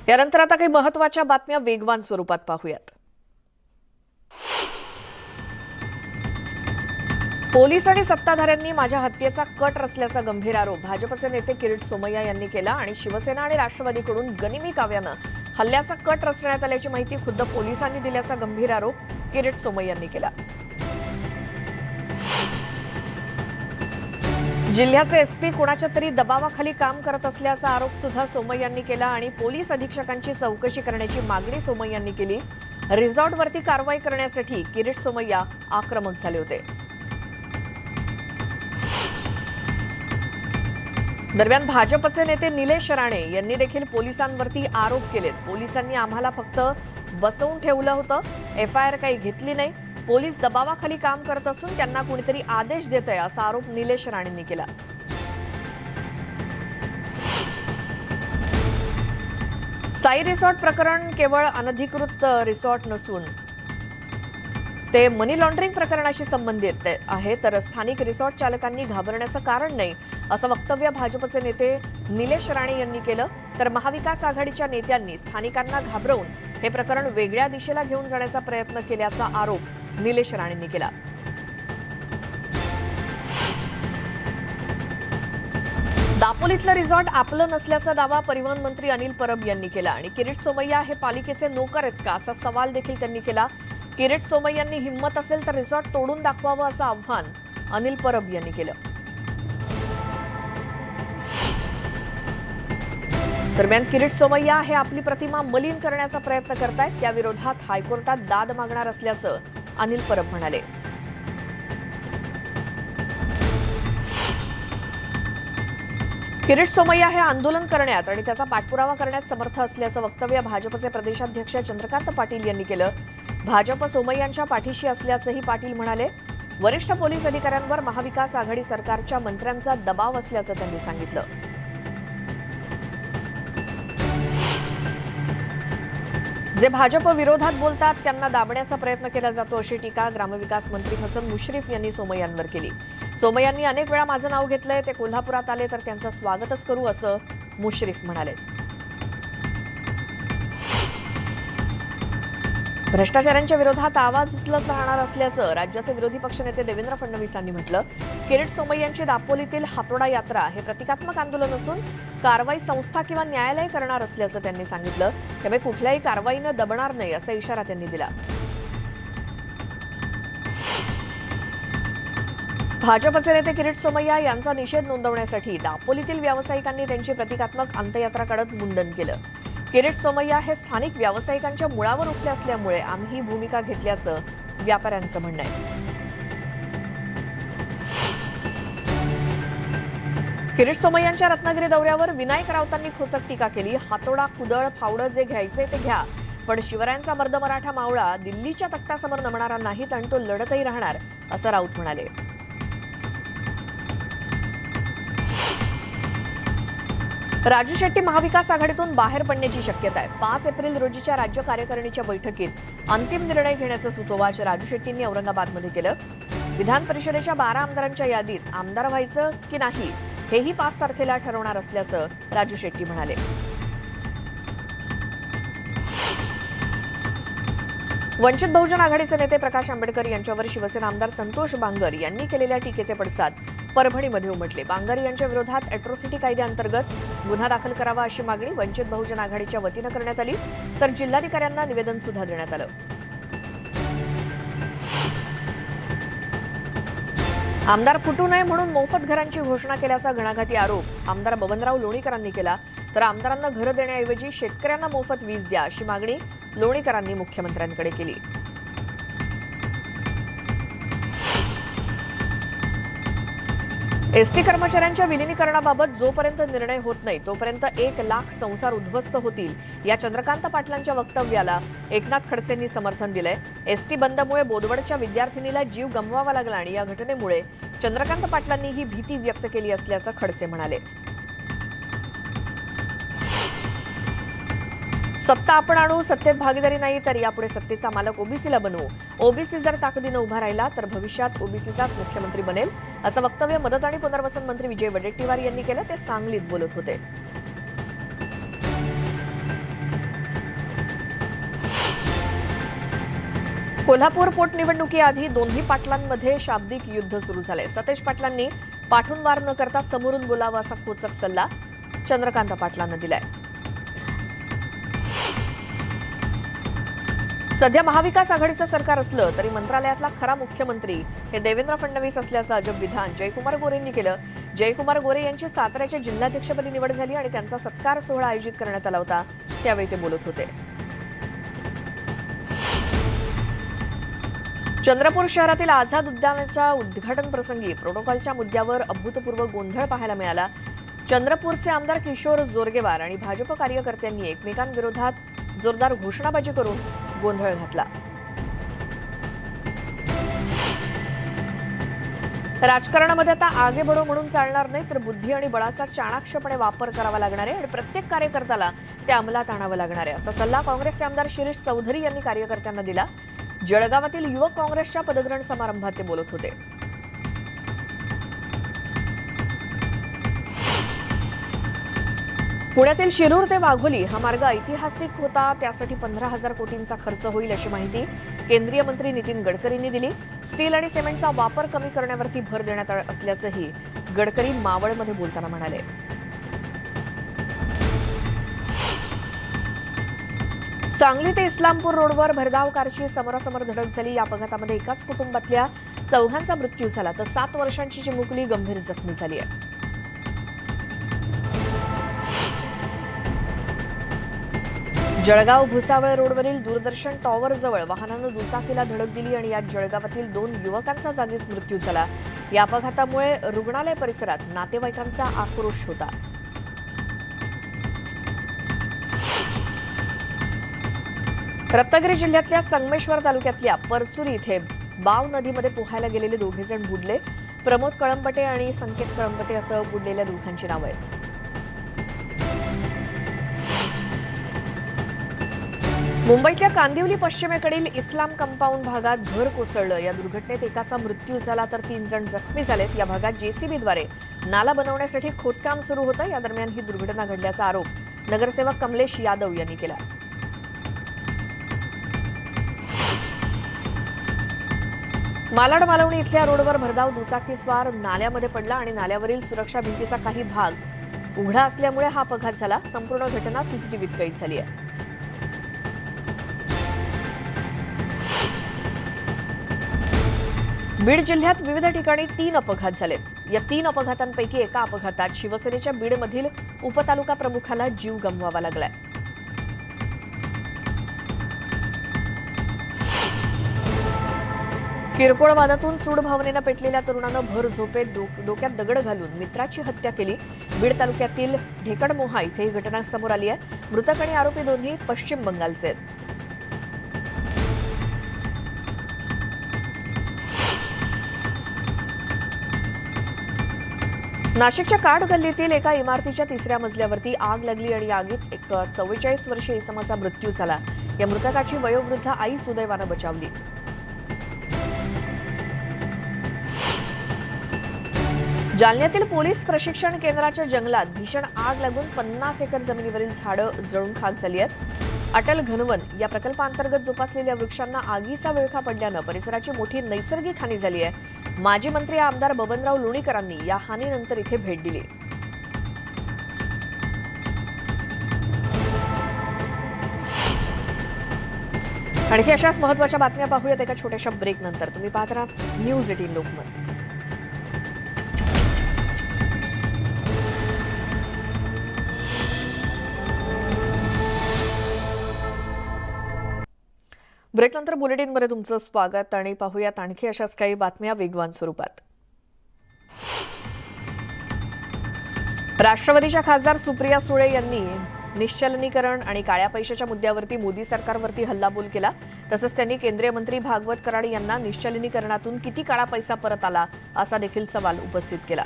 यानंतर आता काही महत्त्वाच्या बातम्या वेगवान स्वरूपात पाहूयात। पोलीस आणि सत्ताधाऱ्यांनी माझ्या हत्येचा कट रचल्याचा गंभीर आरोप भाजपचे नेते किरीट सोमय्या यांनी केला आणि शिवसेना आणि राष्ट्रवादीकडून गनिमी काव्यानं हल्ल्याचा कट रचण्यात आल्याची माहिती खुद्द पोलिसांनी दिल्याचा गंभीर आरोप किरीट सोमय्या यांनी केला। जिल्ह्याचे एसपी कोणाच्या तरी दबावाखाली काम करत असल्याचा आरोप सुद्धा सोमय्या यांनी केला आणि पोलीस अधीक्षकांची चौकशी करण्याची मागणी सोमय्या यांनी केली। रिसॉर्टवरती कारवाई करण्यासाठी किरीट सोमय्या आक्रमक झाले होते। दरम्यान भाजपचे नेते निलेश राणे यांनी देखील पोलिसांवरती आरोप केलेत। पोलिसांनी आम्हाला फक्त बसवून ठेवलं होतं, एफआयआर काही घेतली नाही, पोलीस दबावाखाली काम करत असून त्यांना कुणीतरी आदेश देत आहे असा आरोप निलेश राणेंनी केला। साई रिसॉर्ट प्रकरण केवळ अनधिकृत रिसॉर्ट नसून ते मनी लॉन्ड्रिंग प्रकरणाशी संबंधित आहे, तर स्थानिक रिसॉर्ट चालकांनी घाबरण्याचं कारण नाही असं वक्तव्य भाजपचे नेते निलेश राणे यांनी केलं। तर महाविकास आघाडीच्या नेत्यांनी स्थानिकांना घाबरवून हे प्रकरण वेगळ्या दिशेला घेऊन जाण्याचा प्रयत्न केल्याचा आरोप निलेश राणेंनी केला। दापोलीतलं रिसॉर्ट आपलं नसल्याचा दावा परिवहन मंत्री अनिल परब यांनी केला आणि किरीट सोमय्या हे पालिकेचे नोकर आहेत का असा सवाल देखील त्यांनी केला। किरीट सोमय्या यांनी हिंमत असेल तर रिसॉर्ट तोडून दाखवावं असं आव्हान अनिल परब यांनी केलं। दरम्यान किरीट सोमय्या हे आपली प्रतिमा मलिन करण्याचा प्रयत्न करतायत, त्याविरोधात हायकोर्टात दाद मागणार असल्याचं अनिल परब म्हणाले। किरीट सोमय्या हे आंदोलन करण्यात आणि त्याचा पाठपुरावा करण्यात समर्थ असल्याचं वक्तव्य भाजपचे प्रदेशाध्यक्ष चंद्रकांत पाटील यांनी केलं। भाजप सोमय्यांच्या पाठीशी असल्याचंही पाटील म्हणाले। वरिष्ठ पोलीस अधिकाऱ्यांवर महाविकास आघाडी सरकारच्या मंत्र्यांचा दबाव असल्याचं त्यांनी सांगितलं। जे भाजप विरोधात बोलतात त्यांना दाबण्याचा प्रयत्न केला जातो अशी टीका ग्रामविकास मंत्री हसन मुश्रीफ यांनी सोमय्यांवर केली। सोमय्यांनी अनेक वेळा माझं नाव घेतलंय, ते कोल्हापुरात आले तर त्यांचं स्वागतच करू असं मुश्रीफ म्हणाले। भ्रष्टाचारांच्या विरोधात आवाज उचलत राहणार असल्याचं राज्याचे विरोधी पक्षनेते देवेंद्र फडणवीसांनी म्हटलं। किरीट सोमय्यांची दापोलीतील हातोडा यात्रा हे प्रतिकात्मक आंदोलन असून कारवाई संस्था किंवा न्यायालय करणार असल्याचं त्यांनी सांगितलं। त्यामुळे कुठल्याही कारवाईनं दबणार नाही असा इशारा त्यांनी दिला। भाजपचे नेते किरीट सोमय्या यांचा निषेध नोंदवण्यासाठी दापोलीतील व्यावसायिकांनी त्यांची प्रतिकात्मक अंत्ययात्रा काढत मुंडन केलं। किरीट सोमय्या हे स्थानिक व्यावसायिकांच्या मुळावर उठले असल्यामुळे आम्ही ही भूमिका घेतल्याचं व्यापाऱ्यांचं म्हणणं आहे। किरीट सोमय्यांच्या रत्नागिरी दौऱ्यावर विनायक राऊतांनी खोचक टीका केली। हातोडा कुदळ फावडं जे घ्यायचे ते घ्या, पण शिवरायांचा मर्द मराठा मावळा दिल्लीच्या तख्तासमोर नमणारा नाहीत आणि तो लढतही राहणार असं राऊत म्हणाले। राजू शेट्टी महाविकास आघाडीतून बाहेर पडण्याची शक्यता आहे। 5 एप्रिल रोजीच्या राज्य कार्यकारिणीच्या बैठकीत अंतिम निर्णय घेण्याचं सुतोवाच राजू शेट्टींनी औरंगाबादमध्ये केलं। विधान परिषदेच्या 12 आमदारांच्या यादीत आमदार व्हायचं की नाही हेही 5 तारखेला ठरवणार असल्याचं राजू शेट्टी म्हणाले। वंचित बहुजन आघाडीचे नेते प्रकाश आंबेडकर यांच्यावर शिवसेना आमदार संतोष बांगर यांनी केलेल्या टीकेचे पडसाद परभणीमध्ये उमटले। बांगर यांच्या विरोधात अॅट्रॉसिटी कायद्याअंतर्गत गुन्हा दाखल करावा अशी मागणी वंचित बहुजन आघाडीच्या वतीनं करण्यात आली, तर जिल्हाधिकाऱ्यांना निवेदन सुद्धा देण्यात आलं। आमदार फुटू नये म्हणून मोफत घरांची घोषणा केल्याचा घणाघाती आरोप आमदार बबनराव लोणीकरांनी केला, तर आमदारांना घरं देण्याऐवजी शेतकऱ्यांना मोफत वीज द्या अशी मागणी लोणीकरांनी मुख्यमंत्र्यांकडे केली। एसटी कर्मचाऱ्यांच्या विलिनीकरणाबाबत जोपर्यंत निर्णय होत नाही तोपर्यंत 1 लाख संसार उद्ध्वस्त होतील या चंद्रकांत पाटलांच्या वक्तव्याला एकनाथ खडसेंनी समर्थन दिलंय। एसटी बंदमुळे बोदवडच्या विद्यार्थिनीला जीव गमवावा लागला आणि या घटनेमुळे चंद्रकांत पाटलांनी ही भीती व्यक्त केली असल्याचं खडसे म्हणाले। सत्ता आपण आणू, सत्तेत भागीदारी नाही तर यापुढे सत्तेचा मालक ओबीसीला बनवू। ओबीसी जर ताकदीनं उभा राहिला तर भविष्यात ओबीसीचाच मुख्यमंत्री बनेल असं वक्तव्य मदत आणि पुनर्वसन मंत्री विजय वडेट्टीवार यांनी केलं। ते सांगलीत बोलत होते। कोल्हापूर पोटनिवडणुकीआधी दोन्ही पाटलांमध्ये शाब्दिक युद्ध सुरू झाले. सतेज पाटलांनी पाठून वार न करता समोरून बोलावा असा खोचक सल्ला चंद्रकांत पाटलांना दिलाय. सध्या महाविकास आघाडीचं सरकार असलं तरी मंत्रालयातला खरा मुख्यमंत्री हे देवेंद्र फडणवीस असल्याचं अजब विधान जयकुमार गोरेंनी केलं. जयकुमार गोरे यांची साताऱ्याच्या जिल्हाध्यक्षपदी निवड झाली आणि त्यांचा सत्कार सोहळा आयोजित करण्यात आला होता. त्यावेळी ते बोलत होते. चंद्रपूर शहरातील आझाद उद्यानाच्या उद्घाटन प्रसंगी प्रोटोकॉलच्या मुद्द्यावर अभूतपूर्व गोंधळ पाहायला मिळाला. चंद्रपूरचे आमदार किशोर जोरगेवार आणि भाजप कार्यकर्त्यांनी एकमेकांविरोधात जोरदार घोषणाबाजी करून गोंधळ घातला. राजकारणामध्ये आता आगे बढो म्हणून चालणार नाही, तर बुद्धी आणि बळाचा चाणाक्षपणे वापर करावा लागणार आहे आणि प्रत्येक कार्यकर्त्याला ते अंमलात आणावं लागणार आहे, असा सल्ला काँग्रेसचे आमदार शिरीष चौधरी यांनी कार्यकर्त्यांना दिला. जळगावातील युवक काँग्रेसच्या पदग्रहण समारंभात ते बोलत होते. पुण्यातील शिरूर ते वाघोली हा मार्ग ऐतिहासिक होता. त्यासाठी 15,000 कोटींचा खर्च होईल अशी माहिती केंद्रीय मंत्री नितीन गडकरींनी दिली. स्टील आणि सिमेंटचा वापर कमी करण्यावरती भर देण्यात असल्याचंही गडकरी मावळमध्ये बोलताना म्हणाले. सांगली ते इस्लामपूर रोडवर भरधाव कारची समोरासमोर धडक झाली. या अपघातामध्ये एकाच कुटुंबातल्या 4 मृत्यू झाला तर 7 वर्षांची चिमुकली गंभीर जखमी झाली आहे. जळगाव भुसावळ रोडवरील दूरदर्शन टॉवर जवळ वाहनानं दुचाकीला धडक दिली आणि यात जळगावातील 2 युवकांचा जागीच मृत्यू झाला. या अपघातामुळे रुग्णालय परिसरात नातेवाईकांचा आक्रोश होता. रत्नागिरी जिल्ह्यातल्या संगमेश्वर तालुक्यातल्या परचुरी इथे बाव नदीमध्ये पोहायला गेलेले 2 जण बुडले. प्रमोद कळंबटे आणि संकेत कळंबटे असं बुडलेल्या दोघांची नावं आहेत. मुंबईतल्या कांदिवली पश्चिमेकडील इस्लाम कंपाऊंड भागात घर कोसळलं. या दुर्घटनेत एकाचा मृत्यू झाला तर 3 जण जखमी झालेत. या भागात जेसीबीद्वारे नाला बनवण्यासाठी खोदकाम सुरू होतं. या दरम्यान ही दुर्घटना घडल्याचा आरोप नगरसेवक कमलेश यादव यांनी केला. मालाड मालवणी इथल्या रोडवर भरधाव दुचाकीस्वार नाल्यामध्ये पडला आणि नाल्यावरील सुरक्षा भिंतीचा काही भाग उघडा असल्यामुळे हा अपघात झाला. संपूर्ण घटना सीसीटीव्हीत कैद झाली आहे. बीड जिल्ह्यात विविध ठिकाणी 3 अपघात झालेत. या 3 अपघातांपैकी एका अपघातात शिवसेनेच्या बीडमधील उपतालुका प्रमुखाला जीव गमवावा लागलाय. किरकोळ वादातून सूड भावनेनं पेटलेल्या तरुणानं भर झोपेत डोक्यात दगड घालून मित्राची हत्या केली. बीड तालुक्यातील ढेकडमोहा इथे ही घटना समोर आली आहे. मृतक आणि आरोपी दोन्ही पश्चिम बंगालचे आहेत. नाशिकच्या काठ गल्लीतील एका इमारतीच्या 3ऱ्या मजल्यावरती आग लागली आणि आगीत एक 44 वर्षीय इसमाचा मृत्यू झाला. या मृतकाची वयोवृद्ध आई सुदैवानं बचावली. जालन्यातील पोलीस प्रशिक्षण केंद्राच्या जंगलात भीषण आग लागून 50 एकर जमिनीवरील झाडं जळून खाक झाली आहेत. अटल घनवन या प्रकल्पांतर्गत जोपासलेल्या वृक्षांना आगीचा विळखा पडल्यानं परिसराची मोठी नैसर्गिक हानी झाली आहे. माजी मंत्री आमदार बबनराव लोणीकरांनी या हानीनंतर इथे भेट दिली. आणखी अशाच महत्त्वाच्या बातम्या पाहूयात एका छोट्याशा ब्रेक नंतर. तुम्ही पाहत राहा न्यूज 18 लोकमत. ब्रेकनंतर बुलेटिनमध्ये तुमचं स्वागत आणि पाहूयात आणखी अशाच काही बातम्या वेगवान स्वरूपात. राष्ट्रवादीच्या खासदार सुप्रिया सुळे यांनी निश्चलनीकरण आणि काळ्या पैशाच्या मुद्द्यावरती मोदी सरकारवरती हल्लाबोल केला. तसंच त्यांनी केंद्रीय मंत्री भागवत कराड यांना निश्चलनीकरणातून किती काळा पैसा परत आला असा देखील सवाल उपस्थित केला.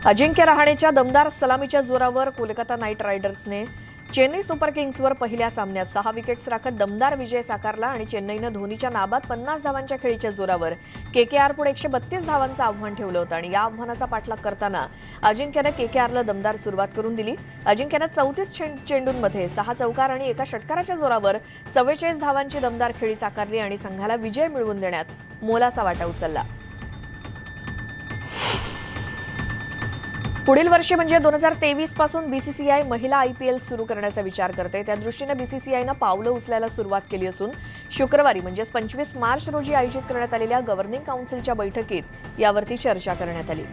अजिंक्य रहाणेच्या दमदार सलामीच्या जोरावर कोलकाता नाईट रायडर्सने चेन्नई सुपर किंग्सवर पहिल्या सामन्यात 6 विकेट्स राखत दमदार विजय साकारला आणि चेन्नईनं धोनीच्या नाबाद 50 धावांच्या खेळीच्या जोरावर केकेआर पुढे 132 धावांचं आव्हान ठेवलं होतं आणि या आव्हानाचा पाठलाग करताना अजिंक्यनं केकेआरला दमदार सुरुवात करून दिली. अजिंक्यनं 34 चेंडूंमध्ये 6 चौकार आणि एका षटकाराच्या जोरावर 44 धावांची दमदार खेळी साकारली आणि संघाला विजय मिळवून देण्यात मोलाचा वाटा उचलला. पुढील वर्षी म्हणजे 2023 पासून बीसीसीआय महिला आयपीएल सुरू करण्याचा विचार करते. त्या दृष्टीने बीसीसीआयनं पावलं उचलायला सुरुवात केली असून शुक्रवारी म्हणजेच 25 मार्च रोजी आयोजित करण्यात आलेल्या गव्हर्निंग काउन्सिलच्या बैठकीत यावरती चर्चा करण्यात आली.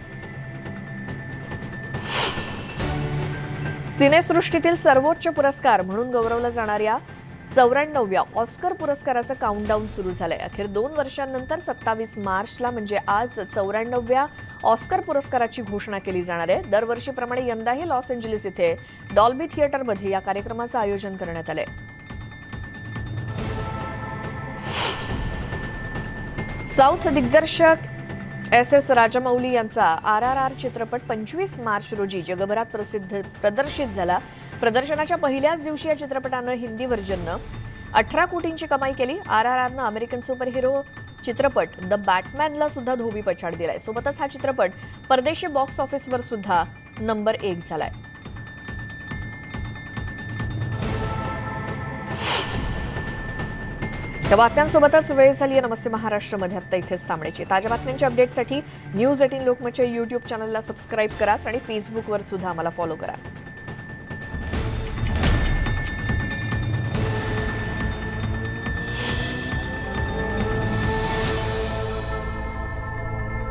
सिनेसृष्टीतील सर्वोच्च पुरस्कार म्हणून गौरवला जाणाऱ्या 94व्या ऑस्कर पुरस्काराचं काउंटडाऊन सुरू झालंय. अखेर 2 वर्षांनंतर 27 मार्चला म्हणजे आज 94व्या ऑस्कर पुरस्काराची घोषणा केली जाणार आहे. दरवर्षीप्रमाणे यंदाही लॉस एंजेलिस इथे डॉल्बी थिएटरमध्ये या कार्यक्रमाचं आयोजन करण्यात आलंय. साऊथ दिग्दर्शक एस राजमौली यांचा RRR चित्रपट 25 मार्च रोजी जगभरात प्रदर्शित झाला. प्रदर्शनाच्या पहिल्याच दिवशी या चित्रपटानं हिंदी व्हर्जननं 18 कोटींची कमाई केली. RRRनं अमेरिकन सुपरहिरो चित्रपट द बॅटमॅनला सुद्धा धोबी पछाड दिलाय. सोबतच हा चित्रपट परदेशी बॉक्स ऑफिसवर सुद्धा नंबर 1 झालाय. या बातम्यांसोबतच वेळ झाली आहे नमस्ते महाराष्ट्रमध्ये आत्ता इथेच थांबण्याची. ताज्या बातम्यांच्या अपडेटसाठी न्यूज 18 लोकमतच्या YouTube चॅनलला सबस्क्राईब करा आणि फेसबुकवर सुद्धा आम्हाला फॉलो करा.